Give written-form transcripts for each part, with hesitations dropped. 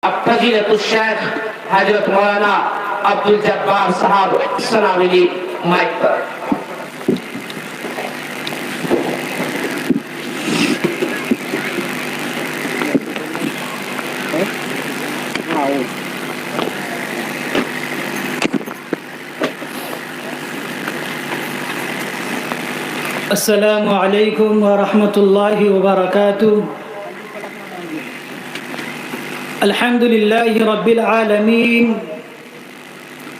اب فضیلت الشیخ حضرت مولانا عبدالجبار صاحب سناولی مائک پر. السلام علیکم ورحمۃ اللہ وبرکاتہ. الحمد للہ رب العالمین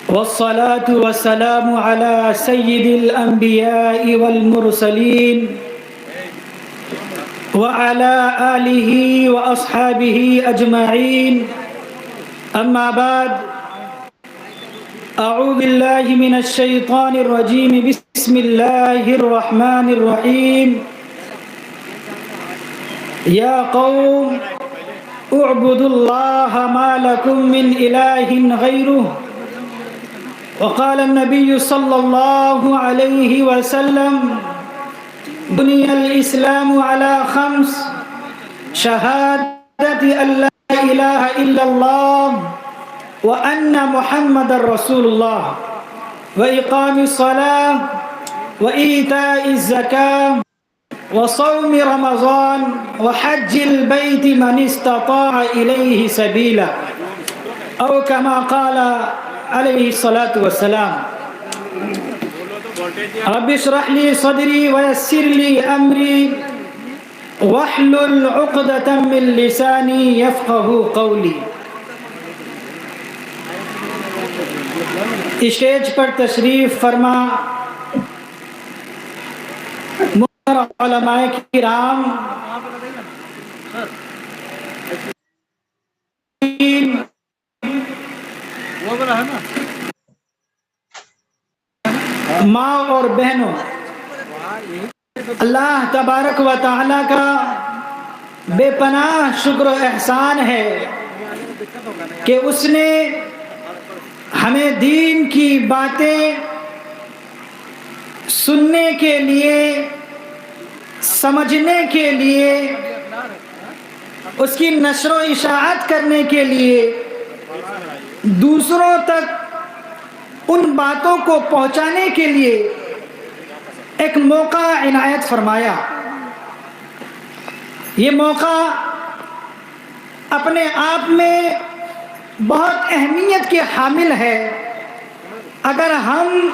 والصلاة والسلام على سید الانبیاء والمرسلین وعلى آلہ واصحابہ اجمعین. اما بعد، اعوذ باللہ من الشیطان الرجیم. بسم اللہ الرحمن الرحیم. یا قوم اعبدوا اللہ ما لکم من الہ غیرہ. وقال النبی صلی اللہ علیہ وسلم بنی الاسلام علی خمس: شہادت ان لا الہ الا اللہ وأن محمد رسول الله وإقام الصلاة وإيتاء الزكاة وصوم رمضان وحج البيت من استطاع إليه سبيلا، أو كما قال عليه الصلاة والسلام. رب اشرح لي صدري ويسر لي أمري واحلل عقدة من لساني يفقهوا قولي. اسٹیج پر تشریف فرما محترم علماء کرام، ماں اور بہنوں، اللہ تبارک و تعالی کا بے پناہ شکر و احسان ہے کہ اس نے ہمیں دین کی باتیں سننے کے لیے، سمجھنے کے لیے، اس کی نشر و اشاعت کرنے کے لیے، دوسروں تک ان باتوں کو پہنچانے کے لیے ایک موقع عنایت فرمایا. یہ موقع اپنے آپ میں بہت اہمیت کے حامل ہے. اگر ہم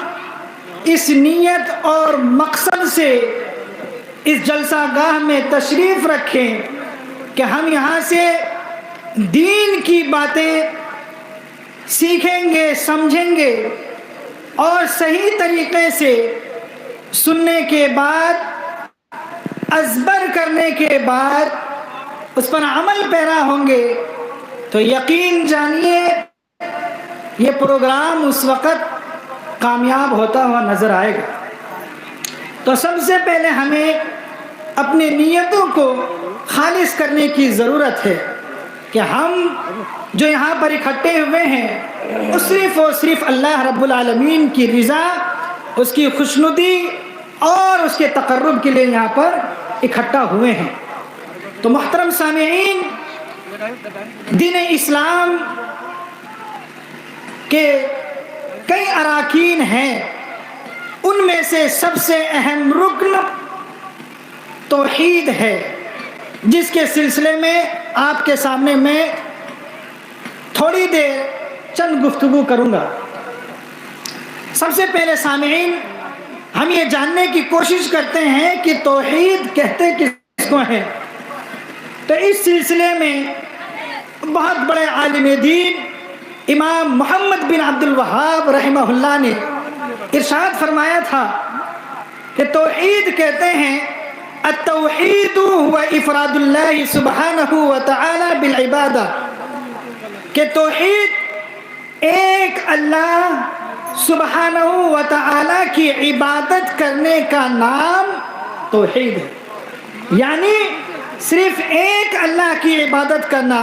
اس نیت اور مقصد سے اس جلسہ گاہ میں تشریف رکھیں کہ ہم یہاں سے دین کی باتیں سیکھیں گے، سمجھیں گے، اور صحیح طریقے سے سننے کے بعد، ازبر کرنے کے بعد اس پر عمل پیرا ہوں گے، تو یقین جانیے یہ پروگرام اس وقت کامیاب ہوتا ہوا نظر آئے گا. تو سب سے پہلے ہمیں اپنی نیتوں کو خالص کرنے کی ضرورت ہے کہ ہم جو یہاں پر اکٹھے ہوئے ہیں وہ صرف اور صرف اللہ رب العالمین کی رضا، اس کی خوشنودی اور اس کے تقرب کے لیے یہاں پر اکٹھا ہوئے ہیں. تو محترم سامعین، دین اسلام کے کئی اراکین ہیں، ان میں سے سب سے اہم رکن توحید ہے، جس کے سلسلے میں آپ کے سامنے میں تھوڑی دیر چند گفتگو کروں گا. سب سے پہلے سامعین، ہم یہ جاننے کی کوشش کرتے ہیں کہ توحید کہتے کس کو ہیں. تو اس سلسلے میں بہت بڑے عالم دین امام محمد بن عبد الوہاب رحمہ اللہ نے ارشاد فرمایا تھا کہ توحید کہتے ہیں التوحید هو افراد اللہ سبحانہ وتعالی بالعبادہ، کہ توحید ایک اللہ سبحانہ وتعالی کی عبادت کرنے کا نام توحید ہے. یعنی صرف ایک اللہ کی عبادت کرنا،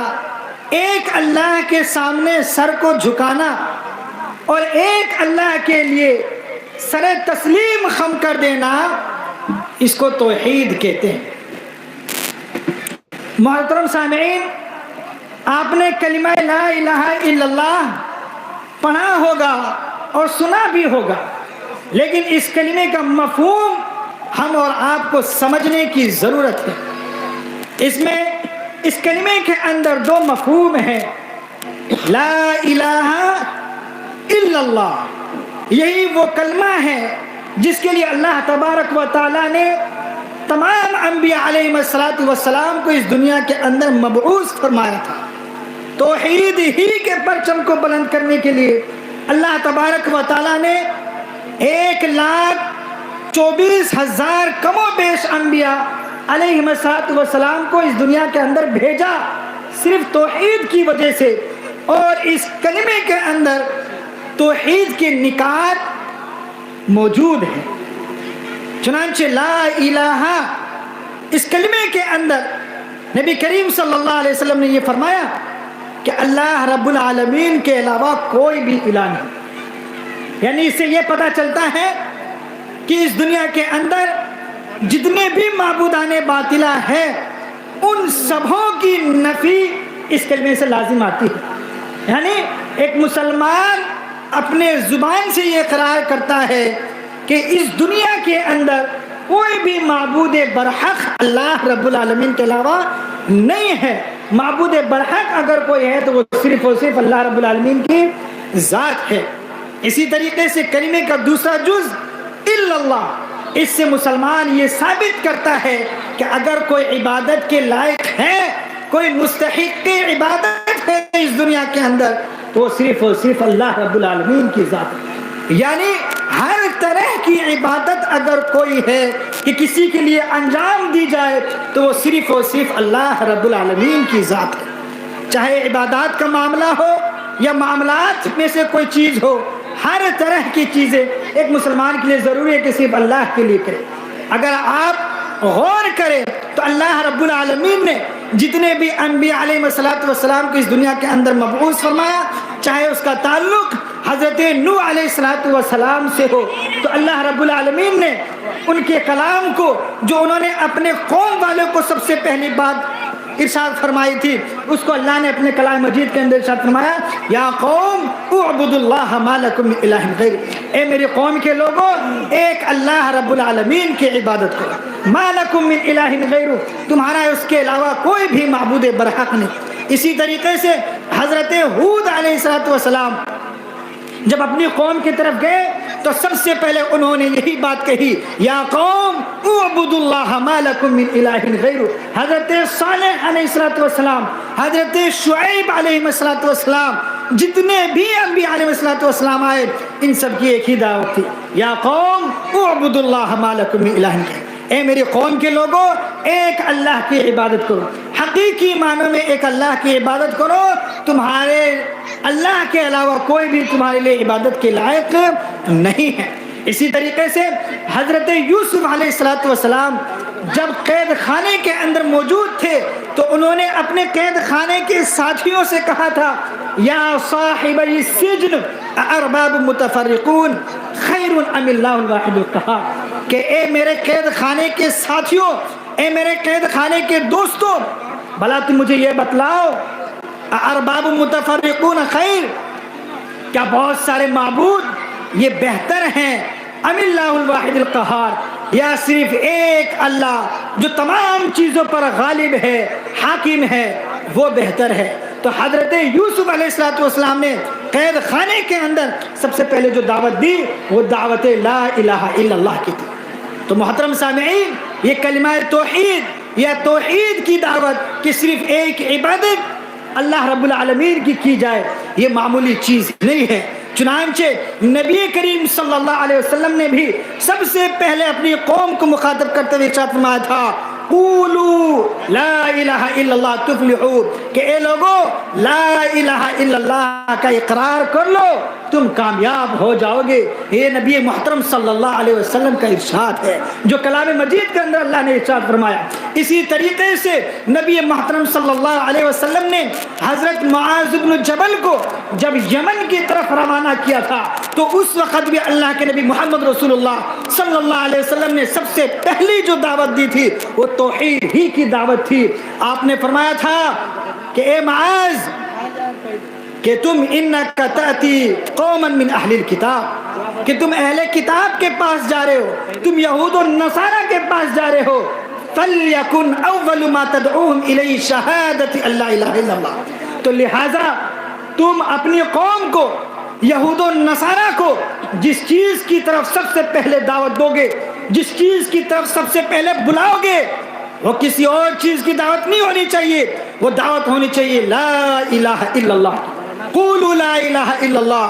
ایک اللہ کے سامنے سر کو جھکانا اور ایک اللہ کے لیے سر تسلیم خم کر دینا، اس کو توحید کہتے ہیں. محترم سامعین، آپ نے کلمہ لا الہ الا اللہ پڑھا ہوگا اور سنا بھی ہوگا، لیکن اس کلمے کا مفہوم ہم اور آپ کو سمجھنے کی ضرورت ہے۔ اس کلمے کے اندر دو مفہوم ہیں، لا الہ الا اللہ، یہی وہ کلمہ ہے جس کے لیے اللہ تبارک و تعالی نے تمام انبیاء علیہ السلام کو اس دنیا کے اندر مبعوث فرمایا تھا۔ توحید ہی کے پرچم کو بلند کرنے کے لیے اللہ تبارک و تعالی نے 1,24,000 کم و بیش انبیاء علیہ السلام کو اس دنیا کے اندر بھیجا، صرف توحید کی وجہ سے۔ اور اس کلمے کے اندر توحید کے نکات موجود ہیں۔ چنانچہ لا الہ، اس کلمے کے اندر نبی کریم صلی اللہ علیہ وسلم نے یہ فرمایا کہ اللہ رب العالمین کے علاوہ کوئی بھی الہ نہیں۔ یعنی اس سے یہ پتہ چلتا ہے کہ اس دنیا کے اندر جتنے بھی معبودان باطلہ ہیں ان سبوں کی نفی اس کلمے سے لازم آتی ہے۔ یعنی ایک مسلمان اپنے زبان سے یہ اقرار کرتا ہے کہ اس دنیا کے اندر کوئی بھی معبود برحق اللہ رب العالمین کے علاوہ نہیں ہے۔ معبود برحق اگر کوئی ہے تو وہ صرف اور صرف اللہ رب العالمین کی ذات ہے۔ اسی طریقے سے کلمے کا دوسرا جز الا اللہ، اس سے مسلمان یہ ثابت کرتا ہے کہ اگر کوئی عبادت کے لائق ہے، کوئی مستحق عبادت ہے اس دنیا کے اندر، تو وہ صرف اور صرف اللہ رب العالمین کی ذات ہے۔ یعنی ہر طرح کی عبادت اگر کوئی ہے کہ کسی کے لیے انجام دی جائے تو وہ صرف اور صرف اللہ رب العالمین کی ذات ہے۔ چاہے عبادات کا معاملہ ہو یا معاملات میں سے کوئی چیز ہو، ہر طرح کی چیزیں ایک مسلمان کے لیے ضروری ہے کہ صرف اللہ کے لیے کرے۔ اگر آپ غور کریں تو اللہ رب العالمین نے جتنے بھی انبیاء علیہ السلام کو اس دنیا کے اندر مبعوث فرمایا، چاہے اس کا تعلق حضرت نوح علیہ السلام سے ہو، تو اللہ رب العالمین نے ان کے کلام کو جو انہوں نے اپنے قوم والوں کو سب سے پہلی بات ارشاد فرمائی تھی، اس کو اللہ نے اپنے کلام مجید کے اندر ارشاد فرمایا، یا قوم اعبدوا اللہ ما لکم من الہ غیر، اے میری قوم کے لوگوں ایک اللہ رب العالمین کی عبادت کرو، ما لکم من الہ غیر، تمہارا اس کے علاوہ کوئی بھی معبود برحق نہیں۔ اسی طریقے سے حضرت ہود علیہ السلام جب اپنی قوم کی طرف گئے تو سب سے پہلے انہوں نے یہی بات کہی، یا قوم اعبدوا اللہ ما لکم من الہ غیر۔ حضرت صالح علیہ السلام، حضرت شعیب علیہ السلام، جتنے بھی انبیاء علیہ السلام آئے، ان سب کی ایک ہی دعوت تھی، یا قوم اعبدوا اللہ ما لکم من الہ غیر، اے میری قوم کے لوگوں ایک اللہ کی عبادت کرو، حقیقی معنوں میں ایک اللہ کی عبادت کرو، تمہارے اللہ کے علاوہ کوئی بھی تمہارے لیے عبادت کے لائق نہیں ہے۔ اسی طریقے سے حضرت یوسف علیہ السلام جب قید خانے کے اندر موجود تھے تو انہوں نے اپنے قید خانے کے ساتھیوں سے کہا تھا، یا صاحب السجن ارباب متفرقون خیر ام اللہ الواحد القہار، کہ اے میرے قید خانے کے ساتھیوں، اے میرے قید خانے کے دوستوں، بھلا تم مجھے یہ بتلاؤ، ارباب متفرقون خیر، کیا بہت سارے معبود یہ بہتر ہیں، ام اللہ الواحد القہار، یا صرف ایک اللہ جو تمام چیزوں پر غالب ہے، حاکم ہے، وہ بہتر ہے؟ تو حضرت یوسف علیہ السلام نے قید خانے کے اندر سب سے پہلے جو دعوت دی وہ دعوت لا الہ الا اللہ کی تھی۔ تو محترم سامعین، یہ کلمہ توحید یا توحید کی دعوت کہ صرف ایک عبادت اللہ رب العالمین کی جائے، یہ معمولی چیز نہیں ہے۔ چنانچہ نبی کریم صلی اللہ علیہ وسلم نے بھی سب سے پہلے اپنی قوم کو مخاطب کرتے ہوئے ارشاد فرمایا تھا، قولوا لا الہ الا اللہ تفلحون، کہ اے لوگوں لا الہ الا اللہ کا اقرار کر لو تم کامیاب ہو جاؤ گے۔ یہ نبی محترم صلی اللہ علیہ وسلم کا ارشاد ہے جو کلام مجید کے اندر اللہ نے ارشاد فرمایا۔ اسی طریقے سے نبی محترم صلی اللہ علیہ وسلم نے حضرت معاذ بن جبل کو جب یمن کی طرف روانہ کیا تھا تو اس وقت بھی اللہ کے نبی محمد رسول اللہ صلی اللہ علیہ وسلم نے سب سے پہلی جو دعوت دی تھی وہ توحید ہی کی دعوت تھی۔ آپ نے فرمایا تھا کہ اے معاذ کہ تم انک تأتی قوما من اہل الکتاب، کہ تم اہل کتاب کے پاس جا رہے ہو، تم یہود و نصارہ کے پاس جا رہے ہو، فَلْيَكُنْ أَوَّلُ مَا تَدْعُوهُمْ إِلَيْهِ شَهَادَةِ اللَّهِ إِلَهَ إِلَّا اللَّهِ۔ تو لہٰذا تم اپنی قوم کو، یہود و نصارہ کو، جس چیز کی طرف سب سے پہلے دعوت دو گے، جس چیز کی طرف سب سے پہلے بلاؤ گے، وہ کسی اور چیز کی دعوت نہیں ہونی چاہیے، وہ دعوت ہونی چاہیے لا الہ الا اللہ، قولوا لا الہ الا اللہ،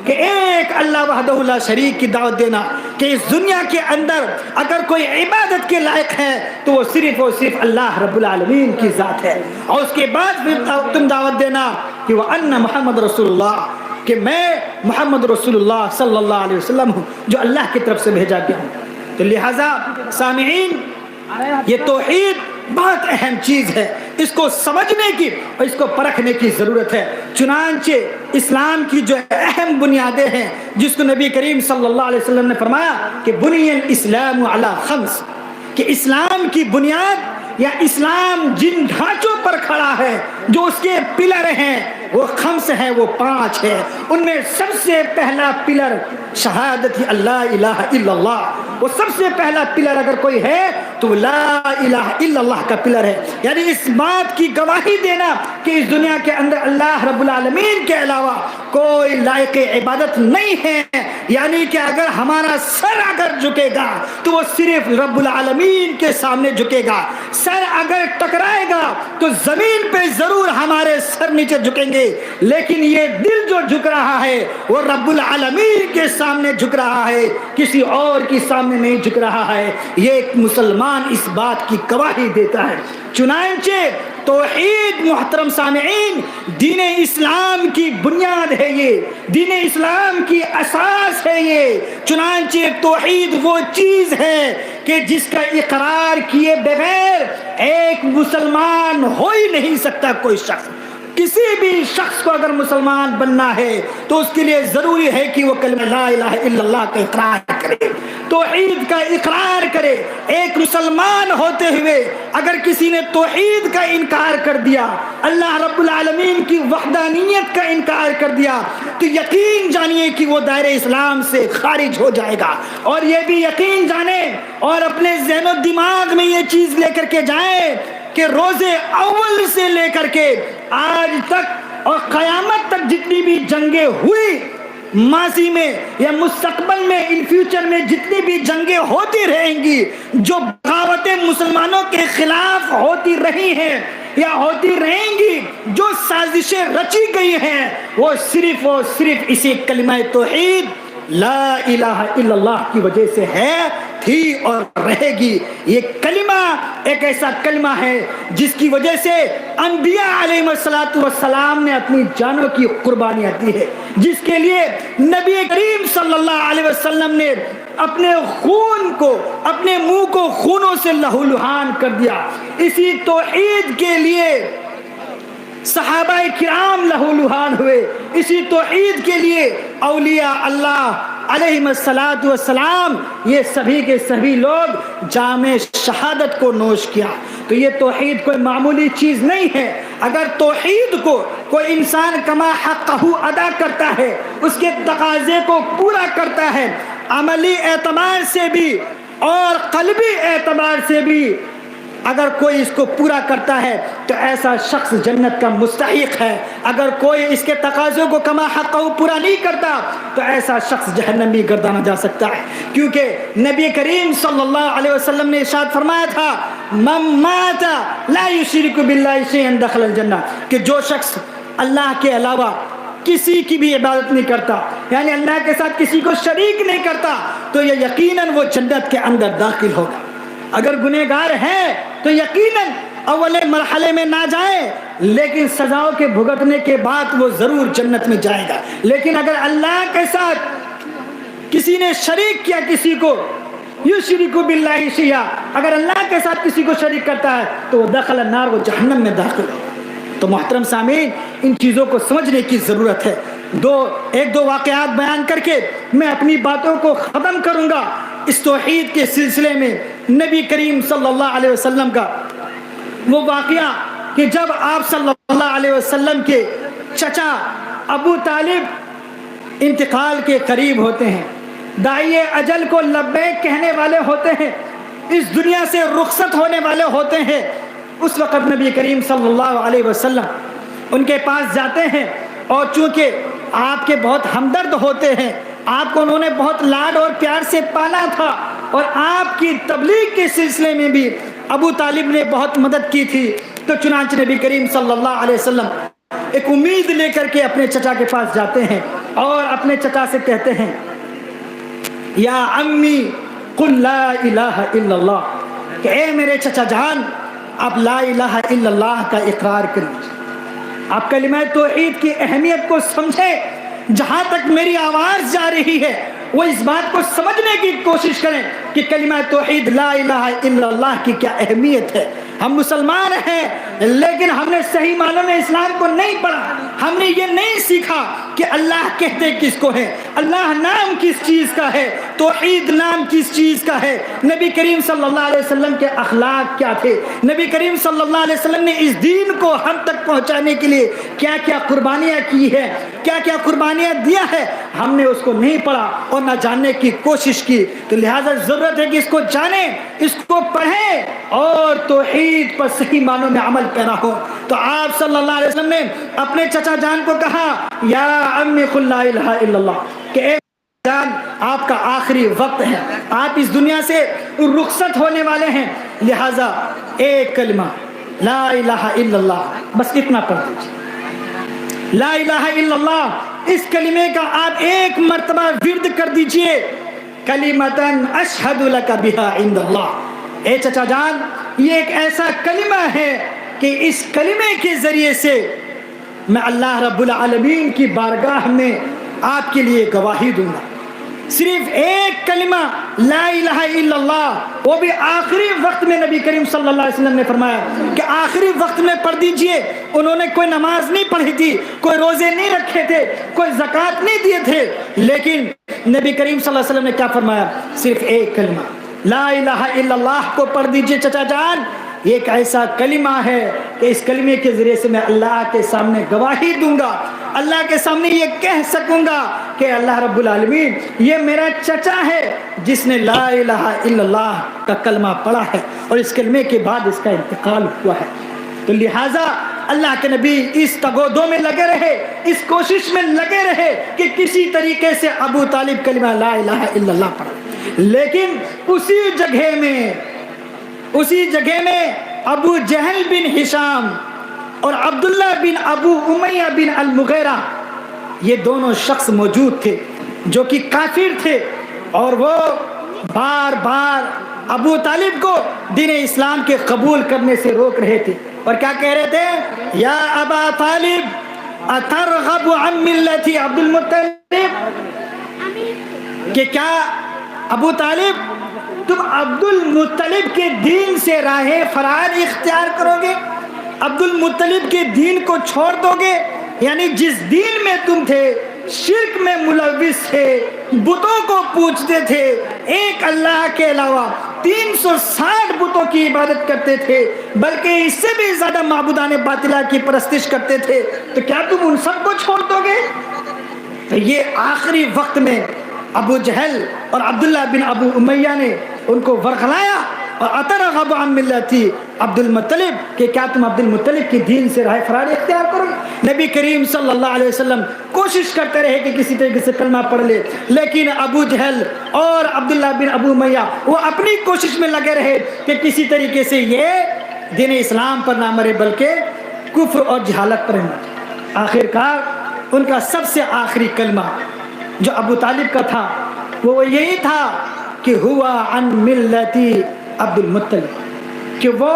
کہ ایک اللہ وحدہ لا شریک کی دعوت دینا، کہ اس دنیا کے اندر اگر کوئی عبادت کے لائق ہے تو وہ صرف اور صرف اللہ رب العالمین کی ذات ہے، اور اس کے بعد پھر تم دعوت دینا کہ وہ ان محمد رسول اللہ، کہ میں محمد رسول اللہ صلی اللہ علیہ وسلم ہوں جو اللہ کی طرف سے بھیجا گیا ہوں۔ تو لہٰذا سامعین، یہ توحید بہت اہم چیز ہے، اس کو سمجھنے کی اور اس کو پرکھنے کی ضرورت ہے۔ چنانچہ اسلام کی جو اہم بنیادیں ہیں، جس کو نبی کریم صلی اللہ علیہ وسلم نے فرمایا کہ بنی الاسلام علی خمس، کہ اسلام کی بنیاد یا اسلام جن ڈھانچوں پر کھڑا ہے، جو اس کے پلر ہیں، وہ خمس ہیں، وہ 5 ہیں۔ ان میں سب سے پہلا پلر شہادت اللہ الہ الا اللہ، وہ سب سے پہلا پلر اگر کوئی ہے تو لا الہ الا اللہ کا پلر ہے، یعنی اس بات کی گواہی دینا کہ اس دنیا کے اندر اللہ رب العالمین کے علاوہ کوئی لائق عبادت نہیں ہے، یعنی کہ اگر ہمارا سر اگر جھکے گا تو وہ صرف رب العالمین کے سامنے جھکے گا، سر اگر ٹکرائے گا تو زمین پہ ضرور ہمارے سر نیچے جھکیں گے، لیکن یہ دل جو جھک رہا ہے وہ رب العالمین کے سامنے جھک رہا ہے، کسی اور کے سامنے نہیں جھک رہا ہے۔ یہ ایک مسلمان اس بات کی گواہی دیتا ہے۔ چنانچہ توحید محترم سامعین دین اسلام کی بنیاد ہے، یہ دین اسلام کی اساس ہے یہ۔ چنانچہ توحید وہ چیز ہے کہ جس کا اقرار کیے بغیر ایک مسلمان ہو ہی نہیں سکتا کوئی شخص۔ کسی بھی شخص کو اگر مسلمان بننا ہے تو اس کے لیے ضروری ہے کہ وہ کلمہ لا الہ الا اللہ کا اقرار کرے، توحید کا اقرار کرے۔ ایک مسلمان ہوتے ہوئے اگر کسی نے توحید کا انکار کر دیا، اللہ رب العالمین کی وحدانیت کا انکار کر دیا، تو یقین جانیے کہ وہ دائرہ اسلام سے خارج ہو جائے گا۔ اور یہ بھی یقین جانیں اور اپنے ذہن و دماغ میں یہ چیز لے کر کے جائیں کہ روز اول سے لے کر کے آج تک اور قیامت تک جتنی بھی جنگیں ہوئی، ماضی میں یا مستقبل میں ان فیوچر میں جتنی بھی جنگیں ہوتی رہیں گی، جو بغاوتیں مسلمانوں کے خلاف ہوتی رہی ہیں یا ہوتی رہیں گی، جو سازشیں رچی گئی ہیں، وہ صرف اور صرف اسی کلمہ توحید لا الہ الا اللہ کی وجہ سے ہے، تھی اور رہے گی۔ یہ کلمہ ایک ایسا کلمہ ہے جس کی وجہ سے انبیاء علیہ السلام نے اپنی جانوں کی قربانیاں دی ہے، جس کے لیے نبی کریم صلی اللہ علیہ وسلم نے اپنے خون کو، اپنے منہ کو خونوں سے لہولہان کر دیا۔ اسی توحید کے لیے صحابہ کرام لہولہان ہوئے، اسی توحید کے لیے اولیاء اللہ علیہ السلام یہ سبھی کے سبھی لوگ جام شہادت کو نوش کیا۔ تو یہ توحید کوئی معمولی چیز نہیں ہے۔ اگر توحید کو کوئی انسان کما حقہ ادا کرتا ہے، اس کے تقاضے کو پورا کرتا ہے، عملی اعتبار سے بھی اور قلبی اعتبار سے بھی اگر کوئی اس کو پورا کرتا ہے تو ایسا شخص جنت کا مستحق ہے۔ اگر کوئی اس کے تقاضوں کو کما حقہ پورا نہیں کرتا تو ایسا شخص جہنم میں گردانا جا سکتا ہے، کیونکہ نبی کریم صلی اللہ علیہ وسلم نے ارشاد فرمایا تھا من مات لا یشرک باللہ شیئا دخل الجنہ، کہ جو شخص اللہ کے علاوہ کسی کی بھی عبادت نہیں کرتا، یعنی اللہ کے ساتھ کسی کو شریک نہیں کرتا، تو یہ یقیناً وہ جنت کے اندر داخل ہوگا۔ اگر گنہگار ہے تو یقیناً اول مرحلے میں نہ جائے، لیکن سزاؤں کے بھگتنے کے بعد وہ ضرور جنت میں جائے گا۔ لیکن اگر اللہ کے ساتھ کسی نے شریک کیا، کسی کو یشرک باللہ شیئا، اگر اللہ کے ساتھ کسی کو شریک کرتا ہے تو وہ دخل النار، وہ جہنم میں داخل ہوگا۔ تو محترم سامعین، ان چیزوں کو سمجھنے کی ضرورت ہے۔ ایک دو واقعات بیان کر کے میں اپنی باتوں کو ختم کروں گا۔ اس توحید کے سلسلے میں نبی کریم صلی اللہ علیہ وسلم کا وہ واقعہ کہ جب آپ صلی اللہ علیہ وسلم کے چچا ابو طالب انتقال کے قریب ہوتے ہیں، داعی اجل کو لبیک کہنے والے ہوتے ہیں، اس دنیا سے رخصت ہونے والے ہوتے ہیں، اس وقت نبی کریم صلی اللہ علیہ وسلم ان کے پاس جاتے ہیں، اور چونکہ آپ کے بہت ہمدرد ہوتے ہیں، آپ کو انہوں نے بہت لاڈ اور پیار سے پالا تھا، اور آپ کی تبلیغ کے سلسلے میں بھی ابو طالب نے بہت مدد کی تھی، تو چنانچہ نبی کریم صلی اللہ علیہ وسلم ایک امید لے کر کے اپنے چچا کے پاس جاتے ہیں اور اپنے چچا سے کہتے ہیں، یا امی قل لا الہ الا اللہ، کہ اے میرے چچا جان آپ لا الہ الا اللہ کا اقرار کریں، آپ کلمہ توحید کی اہمیت کو سمجھیں، جہاں تک میری آواز جا رہی ہے وہ اس بات کو سمجھنے کی کوشش کریں کہ کلمہ توحید لا الہ الا اللہ کی کیا اہمیت ہے۔ ہم مسلمان ہیں لیکن ہم نے صحیح معنوں میں اسلام کو نہیں پڑھا، ہم نے یہ نہیں سیکھا کہ اللہ کہتے کس کو ہے، اللہ نام کس چیز کا ہے، توحید نام کس چیز کا ہے، نبی کریم صلی اللہ علیہ وسلم کے اخلاق کیا تھے، نبی کریم صلی اللہ علیہ وسلم نے اس دین کو ہم تک پہنچانے کے لیے کیا کیا قربانیاں کی ہے، کیا کیا قربانیاں دیا ہے، ہم نے اس کو نہیں پڑھا اور نہ جاننے کی کوشش کی۔ تو لہٰذا ضرورت ہے کہ اس کو جانیں، اس کو پڑھیں اور توحید پر صحیح معنوں میں عمل پیرا ہو۔ تو آپ صلی اللہ علیہ وسلم نے اپنے چچا جان کو کہا، یا امی قل لا الہ الا اللہ، کہ اے جان آپ کا آخری وقت ہے، آپ اس دنیا سے رخصت ہونے والے ہیں، لہٰذا ایک کلمہ لا الہ الا اللہ بس اتنا پڑھ دیجیے۔ لا الہ الا اللہ اس کلمے کا آپ ایک مرتبہ ورد کر دیجئے، کلمتن اشہد لک بہا عند اللہ۔ اے چچا جان یہ ایک ایسا کلمہ ہے کہ اس کلمے کے ذریعے سے میں اللہ رب العالمین کی بارگاہ میں آپ کے لیے گواہی دوں گا۔ صرف ایک کلمہ لا الہ الا اللہ، وہ بھی آخری وقت میں نبی کریم صلی اللہ علیہ وسلم نے فرمایا کہ آخری وقت میں پڑھ دیجئے۔ انہوں نے کوئی نماز نہیں پڑھی تھی، کوئی روزے نہیں رکھے تھے، کوئی زکوٰۃ نہیں دیے تھے، لیکن نبی کریم صلی اللہ علیہ وسلم نے کیا فرمایا؟ صرف ایک کلمہ لا الہ الا اللہ کو پڑھ دیجئے چچا جان، یہ ایک ایسا کلمہ ہے کہ اس کلمے کے ذریعے سے میں اللہ کے سامنے گواہی دوں گا، اللہ کے سامنے یہ کہہ سکوں گا کہ اللہ رب العالمین یہ میرا چچا ہے جس نے لا الہ الا اللہ کا کلمہ پڑھا ہے، اور اس کلمے کے بعد اس کا انتقال ہوا ہے۔ تو لہٰذا اللہ کے نبی اس تگودو میں لگے رہے، اس کوشش میں لگے رہے کہ کسی طریقے سے ابو طالب کلمہ لا الہ الا اللہ پڑھا، لیکن اسی جگہ میں ابو جہل بن ہشام اور عبداللہ بن ابو امیہ بن المغیرہ یہ دونوں شخص موجود تھے جو کہ کافر تھے، اور وہ بار بار ابو طالب کو دین اسلام کے قبول کرنے سے روک رہے تھے، اور کیا کہہ رہے تھے؟ یا ابا طالب اترغب عن ملت عبد المطلب، کہ کیا ابو طالب تم عبد المطلب کے دین سے راہ فرار اختیار کرو گے، عبد المطلب کے دین کو چھوڑ دو گے؟ یعنی جس دین میں تم تھے شرک میں ملوث تھے، بتوں کو پوجتے تھے، ایک اللہ کے علاوہ 360 بتوں کی عبادت کرتے تھے، بلکہ اس سے بھی زیادہ معبودان باطلہ کی پرستش کرتے تھے، تو کیا تم ان سب کو چھوڑ دو گے؟ تو یہ آخری وقت میں ابو جہل اور عبداللہ بن ابو امیہ نے ان کو ورغلایا، اور اترغب عن ملتی عبد المطلب، کہ کیا تم عبد المطلب کی دین سے راہ فرار اختیار کرو گے؟ نبی کریم صلی اللہ علیہ وسلم کوشش کرتے رہے کہ کسی طریقے سے کلمہ پڑھ لے، لیکن ابو جہل اور عبداللہ بن ابو امیہ وہ اپنی کوشش میں لگے رہے کہ کسی طریقے سے یہ دین اسلام پر نہ مرے بلکہ کفر اور جہالت پر مرے۔ آخرکار ان کا سب سے آخری کلمہ جو ابو طالب کا تھا وہ یہی تھا کہ ہوا عن ملتی عبد المطلب، کہ وہ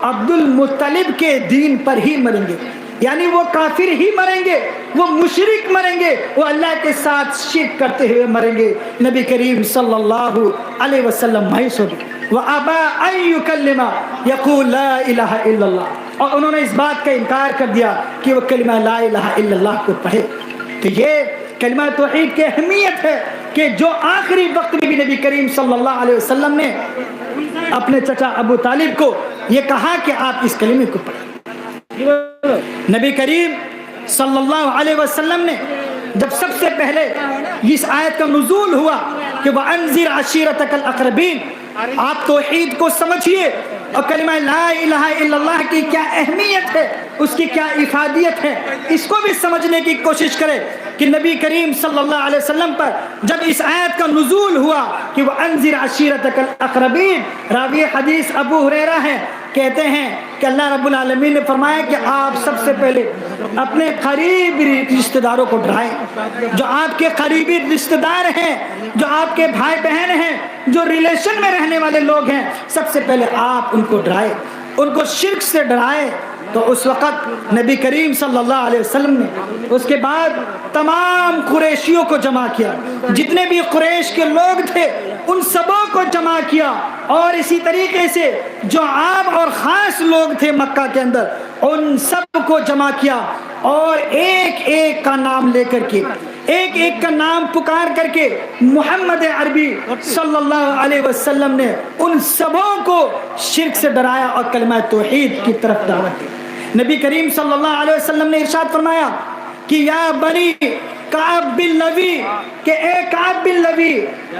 عبد المطلب کے دین پر ہی مریں گے، یعنی وہ کافر ہی مریں گے، وہ مشرک مریں گے، وہ اللہ کے ساتھ شرک کرتے ہوئے مریں گے۔ نبی کریم صلی اللہ علیہ وسلم مایوس ہو گئے، وَأَبَا أَن يُكَلِّمَ يَقُولُ لَا إِلَهَ إِلَّا اللَّهُ، اور انہوں نے اس بات کا انکار کر دیا کہ وہ کلمہ لا الہ الا اللہ کو پڑھے۔ تو یہ کلمہ توحید کی اہمیت ہے کہ جو آخری وقت میں بھی نبی کریم صلی اللہ علیہ وسلم نے اپنے چچا ابو طالب کو یہ کہا کہ آپ اس کلمے کو پڑھیں۔ نبی کریم صلی اللہ علیہ وسلم نے جب سب سے پہلے اس آیت کا نزول ہوا کہ وَأَنذِرْ عَشِيرَتَكَ الْأَقْرَبِينَ، آپ توحید کو سمجھیے اور کلمہ لا الہ الا اللہ کی کیا اہمیت ہے، اس کی کیا افادیت ہے، اس کو بھی سمجھنے کی کوشش کرے کہ نبی کریم صلی اللہ علیہ وسلم پر جب اس آیت کا نزول ہوا کہ وَأَنذِرْ عَشِيرَتَكَ الْأَقْرَبِينَ، راوی حدیث ابو ہریرہ ہیں، کہتے ہیں کہ اللہ رب العالمین نے فرمایا کہ آپ سب سے پہلے اپنے قریبی رشتہ داروں کو ڈرائیں، جو آپ کے قریبی رشتہ دار ہیں، جو آپ کے بھائی بہن ہیں، جو ریلیشن میں رہنے والے لوگ ہیں، سب سے پہلے آپ ان کو ڈرائیں، ان کو شرک سے ڈرائیں۔ تو اس وقت نبی کریم صلی اللہ علیہ وسلم نے اس کے بعد تمام قریشیوں کو جمع کیا، جتنے بھی قریش کے لوگ تھے ان سبوں کو جمع کیا، اور اسی طریقے سے جو عام اور خاص لوگ تھے مکہ کے اندر ان سب کو جمع کیا، اور ایک ایک کا نام لے کر کے، ایک ایک کا نام پکار کر کے محمد عربی صلی اللہ علیہ وسلم نے ان سبوں کو شرک سے ڈرایا اور کلمہ توحید کی طرف دعوت دی۔ نبی کریم صلی اللہ علیہ وسلم نے ارشاد فرمایا کہ یا بنی کعب بن لوی، کہ اے کعب بن لوی،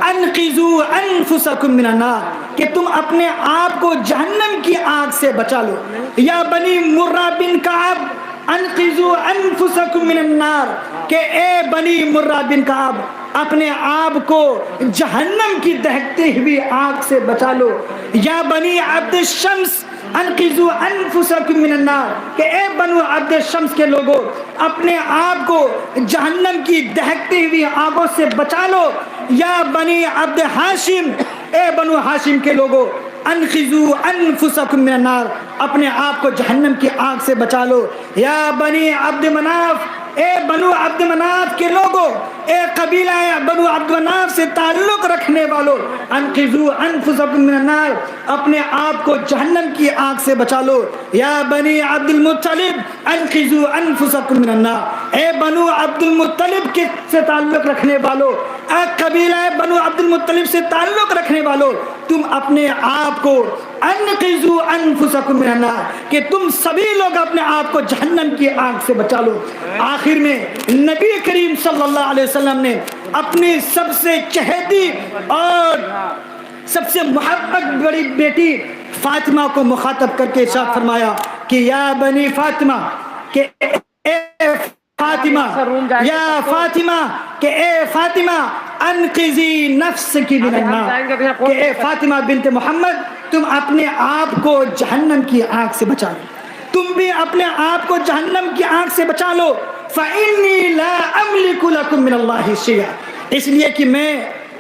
انقذوا انفسکم من النار، کہ تم اپنے آپ کو جہنم کی آگ سے بچا لو۔ یا بنی مرہ بن کعب انقذوا انفسکم من النار، کہ اے بنی مرہ بن کعب اپنے آپ کو جہنم کی دہکتی ہوئی آگ سے بچا لو۔ یا بنی عبد الشمس انقذوا انفسکم من النار، کہ اے بنو عبد الشمس کے لوگوں اپنے آپ کو جہنم کی دہکتی ہوئی آگوں سے بچا لو۔ یا بنی عبد ہاشم، اے بنو ہاشم کے لوگوں انقذوا انفسکم من النار، اپنے آپ کو جہنم کی آگ سے بچا لو۔ یا بنی عبد مناف، اے بنو عبد مناف کے لوگوں، اے قبیلہ بنو عبد مناف سے تعلق رکھنے والوں، انقذوا انفسکم من النار، اپنے آپ کو جہنم کی آگ سے بچا لو۔ یا بنی عبد المطلب انقذوا انفسکم من النار، اے بنو عبد المطلب کے سے تعلق رکھنے والوں، اے قبیلہ بنو عبد المطلب سے تعلق رکھنے والوں، تم اپنے آپ کو انقذوا انفسکم من النار، کہ تم سبھی لوگ اپنے آپ کو جہنم کی آگ سے بچا لو۔ آخر میں نبی کریم صلی اللہ علیہ وسلم نے اپنی سب سے چہیتی اور سب سے محبت بڑی بیٹی فاطمہ کو مخاطب کر کے ارشاد فرمایا کہ یا بنی فاطمہ، کہ اے فاطمہ، یا فاطمہ، کہ اے فاطمہ انقذی نفس کی من النار، کہ اے فاطمہ بنت محمد تم اپنے آپ کو جہنم کی آگ سے بچا لو، تم بھی اپنے آپ کو جہنم کی آگ سے بچا لو۔ فَإِنِّي لَا أَمْلِكُ لَكُم مِّنَ اللَّهِ شَيْئًا، اس لیے کہ میں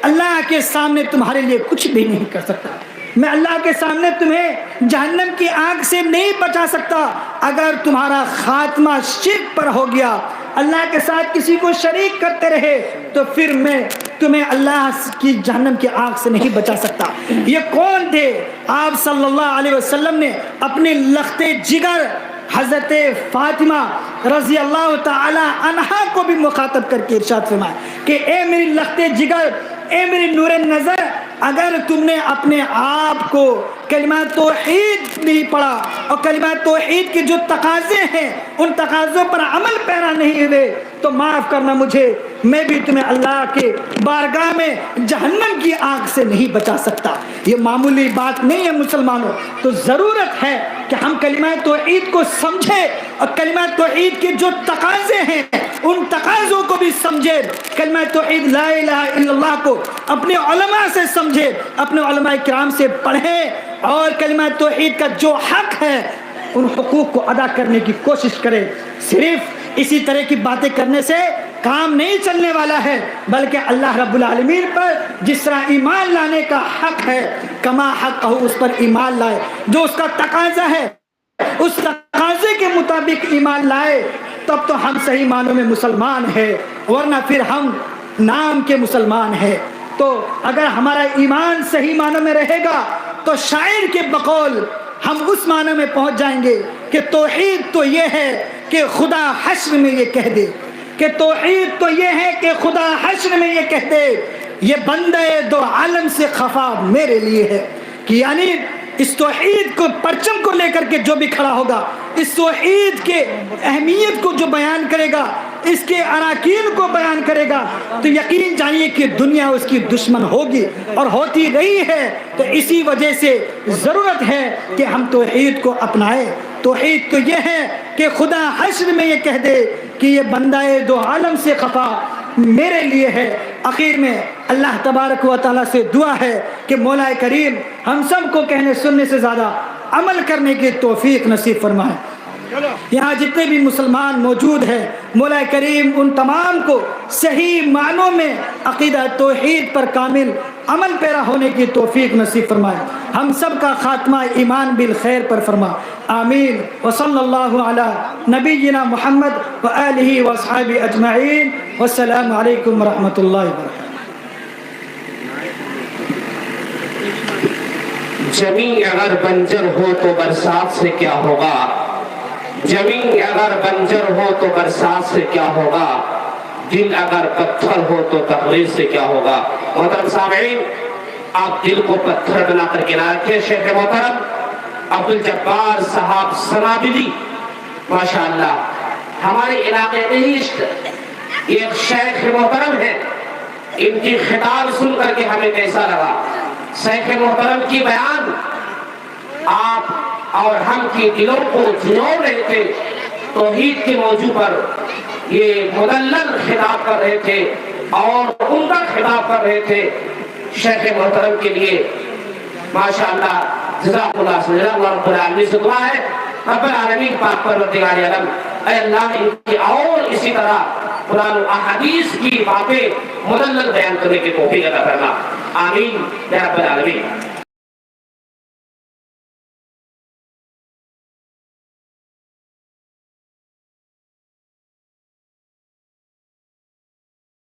اللہ کے سامنے تمہارے لیے کچھ بھی نہیں کر سکتا، میں اللہ کے سامنے تمہیں جہنم کی آگ سے نہیں بچا سکتا۔ اگر تمہارا خاتمہ شرک پر ہو گیا، اللہ کے ساتھ کسی کو شریک کرتے رہے، تو پھر میں تمہیں اللہ کی جہنم کی آگ سے نہیں بچا سکتا۔ یہ کون تھے؟ آپ صلی اللہ علیہ وسلم نے اپنے لختے جگر حضرت فاطمہ رضی اللہ تعالی عنہا کو بھی مخاطب کر کے ارشاد فرمایا کہ اے میری لختے جگر، اے میری نور نظر، اگر تم نے اپنے آپ کو کلمہ توحید نہیں پڑھا اور کلمہ توحید کے جو تقاضے ہیں ان تقاضوں پر عمل پیرا نہیں ہوئے تو معاف کرنا مجھے، میں بھی تمہیں اللہ کے بارگاہ میں جہنم کی آگ سے نہیں بچا سکتا۔ یہ معمولی بات نہیں ہے مسلمانوں، تو ضرورت ہے کہ ہم کلمہ توحید کو سمجھیں اور کلمہ توحید کے جو تقاضے ہیں ان تقاضوں کو بھی سمجھیں۔ کلمہ توحید لا الہ الا اللہ کو اپنے علماء سے سمجھیں، اپنے علماء کرام سے پڑھیں، اور کلمہ توحید کا جو حق ہے ان حقوق کو ادا کرنے کی کوشش کریں۔ صرف اسی طرح کی باتیں کرنے سے کام نہیں چلنے والا ہے، بلکہ اللہ رب العالمین پر جس طرح ایمان لانے کا حق ہے، کما حق ہو اس پر ایمان لائے، جو اس کا تقاضا ہے اس تقاضے کے مطابق ایمان لائے، تب تو ہم صحیح معنوں میں مسلمان ہیں، ورنہ پھر ہم نام کے مسلمان ہیں۔ تو اگر ہمارا ایمان صحیح معنوں میں رہے گا تو شاعر کے بقول ہم اس معنی میں پہنچ جائیں گے کہ توحید تو یہ ہے کہ خدا حشر میں یہ کہہ دے، کہ توحید تو یہ ہے کہ خدا حشر میں یہ کہہ دے یہ بندے دو عالم سے خفا میرے لیے ہے، کہ یعنی اس توحید کو پرچم کو لے کر کے جو بھی کھڑا ہوگا اس توحید کے اہمیت کو جو بیان کرے گا، اس کے اراکین کو بیان کرے گا، تو یقین جانیے کہ دنیا اس کی دشمن ہوگی اور ہوتی رہی ہے۔ تو اسی وجہ سے ضرورت ہے کہ ہم توحید کو اپنائیں۔ توحید تو یہ ہے کہ خدا حشر میں یہ کہہ دے کہ یہ بندہ دو عالم سے خفا میرے لیے ہے۔ آخر میں اللہ تبارک و تعالیٰ سے دعا ہے کہ مولا کریم ہم سب کو کہنے سننے سے زیادہ عمل کرنے کی توفیق نصیب فرمائے۔ یہاں جتنے بھی مسلمان موجود ہیں، مولا کریم ان تمام کو صحیح معنوں میں عقیدہ توحید پر کامل عمل پیرا ہونے کی توفیق نصیب فرمائے۔ ہم سب کا خاتمہ ایمان بالخیر پر فرما، آمین۔ وصلی اللہ علی نبینا محمد وآلہ واصحابہ اجمعین، والسلام علیکم ورحمۃ اللہ وبرکاتہ۔ زمین اگر بنجر ہو تو برسات سے کیا ہوگا؟ زمین اگر بنجر ہو تو برسات سے کیا ہوگا؟ دل اگر پتھر ہو تو تقریر سے کیا ہوگا؟ محترم سامعین، آپ دل کو پتھر بنا کر کے نہ رکھیں۔ شیخ محترم عبدالجبار صاحب سنابلی ماشاءاللہ ہمارے علاقے میں ہی ایک شیخ محترم ہے، ان کی خطاب سن کر کے ہمیں کیسا لگا؟ شیخ محترم کی بیان آپ اور ہم کی دلوں کو جوڑ رہے تھے۔ توحید کے موضوع پر یہ مدلل خطاب کر رہے تھے اور عمدہ خطاب کر رہے تھے۔ شیخ محترم کے لیے ماشاءاللہ جزاک اللہ جزاک اللہ رب العالمین سے دعا ہے رب العالمین پاک پروردگار عالم اے اللہ ان کی اور اسی طرح قرآن و احادیث کی باتیں مدلل بیان کرنے کی توفیق عطا فرما، آمین یا رب العالمین۔